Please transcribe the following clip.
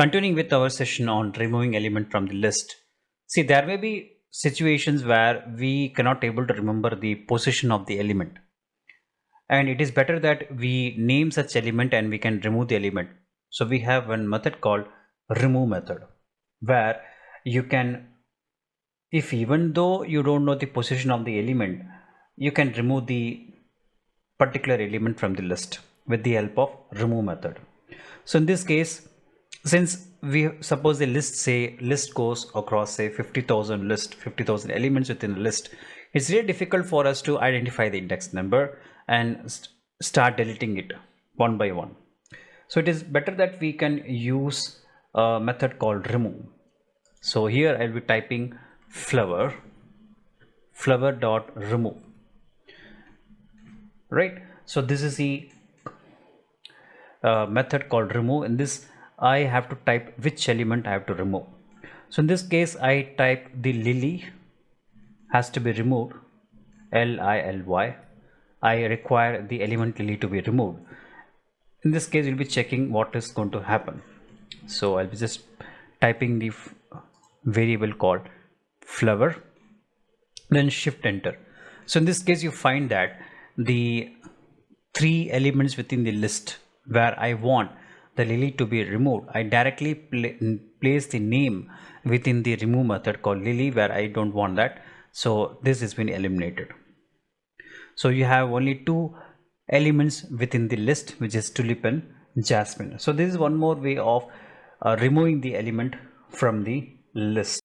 Continuing with our session on removing element from the list. See, there may be situations where we cannot able to remember the position of the element. And it is better that we name such element and we can remove the element. So we have one method called remove method, where you can, if even though you don't know the position of the element, you can remove the particular element from the list with the help of remove method. So in this case, since we suppose the list goes across say 50,000 elements within the list, it's really difficult for us to identify the index number and start deleting it one by one. So it is better that we can use a method called remove. So here I'll be typing flower dot remove, right? So this is the method called remove. In this I have to type which element I have to remove. So in this case I type the lily has to be removed, LILY. I require the element lily to be removed. In this case we'll be checking what is going to happen. So I'll be just typing the variable called flower, then shift enter. So in this case you find that the 3 elements within the list where I want the lily to be removed, I directly place the name within the remove method called lily, where I don't want that. So this has been eliminated. So you have only 2 elements within the list, which is tulip and jasmine. So this is one more way of removing the element from the list.